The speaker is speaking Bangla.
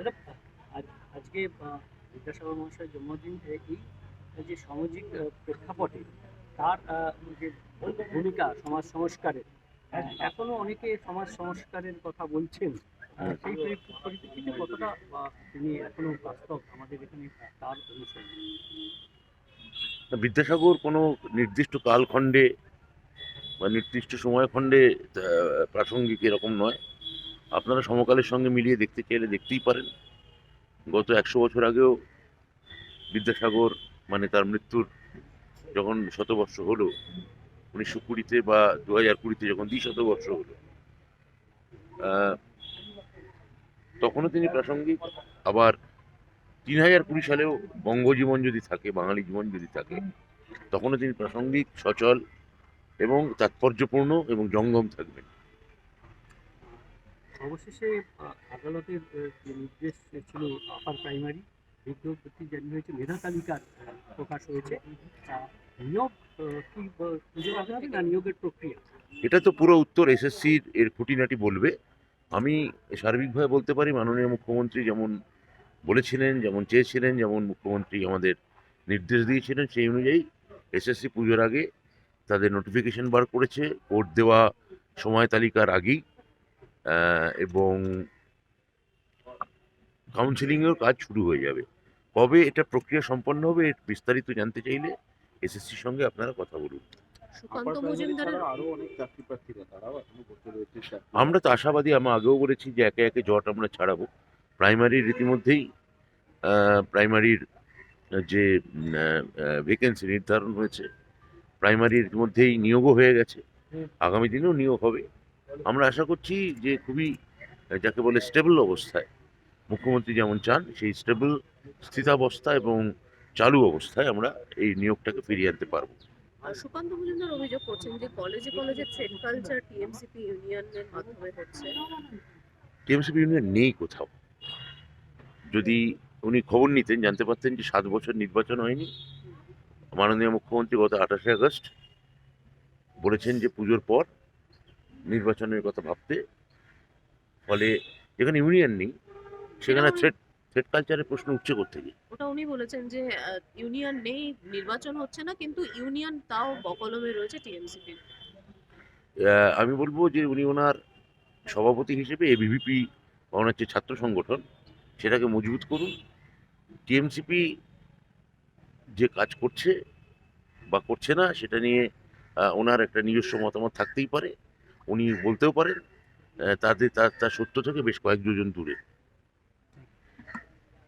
দাদা, আজকে বিদ্যাসাগর মহাশয়ের জন্মদিন, এই যে সামাজিক প্রেক্ষাপটে তার যে ভূমিকা সমাজ সংস্কারের, এখনো অনেকে সমাজ সংস্কারের কথা বলছেন। সেই পরিপ্রেক্ষিতে কতটা তিনি এখনো বাস্তব আমাদের এখানে তার অনুসরণ? বিদ্যাসাগর কোনো নির্দিষ্ট কালখণ্ডে বা নির্দিষ্ট সময়খণ্ডে প্রাসঙ্গিক এরকম নয়। আপনারা সমকালের সঙ্গে মিলিয়ে দেখতে চাইলে দেখতেই পারেন। গত 100 বছর আগেও বিদ্যাসাগর, মানে তার মৃত্যুর যখন শতবর্ষ হলো, 1920-তে বা 2020-তে যখন দ্বিশতবর্ষ হলো, তখনও তিনি প্রাসঙ্গিক। আবার 3020 সালেও বঙ্গজীবন যদি থাকে, বাঙালি জীবন যদি থাকে, তখনও তিনি প্রাসঙ্গিক, সচল এবং তাৎপর্যপূর্ণ এবং জঙ্গম থাকবেন। অবশেষে আদালতের যে নির্দেশ ছিল, আপার প্রাইমারি বিজ্ঞপ্তি জারি হয়েছে, মেধা তালিকার প্রকাশ হয়েছে। নিয়োগ কি পুজোর আগে হবে না নিয়োগের প্রক্রিয়া? এটা তো পুরো উত্তর এসএসসির এর খুঁটিনাটি বলবে। আমি সার্বিকভাবে বলতে পারি, মাননীয় মুখ্যমন্ত্রী যেমন বলেছিলেন, যেমন চেয়েছিলেন, যেমন মুখ্যমন্ত্রী আমাদের নির্দেশ দিয়েছিলেন, সেই অনুযায়ী এসএসসি পুজোর আগে তাদের নোটিফিকেশন বার করেছে, কোর্ট দেওয়া সময় তালিকার আগেই। এবং কাউন্সিলিংয়ের কাজ শুরু হয়ে যাবে। কবে এটা প্রক্রিয়া সম্পন্ন হবে, এর বিস্তারিত জানতে চাইলে এসএসসির সঙ্গে আপনারা কথা বলুন। সুকান্ত মজুমদারের আরো অনেক চাকরি প্রার্থীরা তারাও এখনো করতে রয়েছে। আমরা তো আশাবাদী, আমি আগেও বলেছি যে একে একে জট আমরা ছাড়াবো। প্রাইমারির রীতিমধ্যেই প্রাইমারির যে ভ্যাকেন্সি নির্ধারণ হয়েছে, প্রাইমারির মধ্যেই নিয়োগও হয়ে গেছে, আগামী দিনেও নিয়োগ হবে। আমরা আশা করছি যে খুবই যাকে বলে স্টেবল অবস্থায়, মুখ্যমন্ত্রী যেমন চান সেই স্টেবল, স্থিতাবস্থা এবং চালু অবস্থায় আমরা এই নিয়োগটাকে ফিরিয়ে আনতে পারবো। সুকান্ত মজুমদার অভিযোগ করছেন যে কলেজে কলেজে থ্রেড কালচার টিএমসিপি ইউনিয়নের মাধ্যমে হচ্ছে। টিএমসিপি ইউনিয়ন নেই কোথাও। যদি উনি খবর নিতেন, জানতে পারতেন যে 7 বছর নির্বাচন হয়নি। মাননীয় মুখ্যমন্ত্রী গত 28 আগস্ট বলেছেন যে পুজোর পর নির্বাচনের কথা ভাবতে। ফলে যেখানে ইউনিয়ন নেই সেখানে থ্রেড কালচারের প্রশ্ন উঠছে কোত্থেকে? ওটা উনি বলেছেন যে ইউনিয়ন নেই, নির্বাচন হচ্ছে না, কিন্তু ইউনিয়ন তাও বকলমে রয়েছে টিএমসিপির। আমি বলবো যে উনি ওনার সভাপতি হিসেবে এবিভিপি, ওনার যে ছাত্র সংগঠন, সেটাকে মজবুত করুন। টিএমসিপি যে কাজ করছে বা করছে না সেটা নিয়ে ওনার একটা নিজস্ব মতামত থাকতেই পারে, উনি বলতেও পারেন। তার সত্য থেকে বেশ কয়েক যোজন দূরে।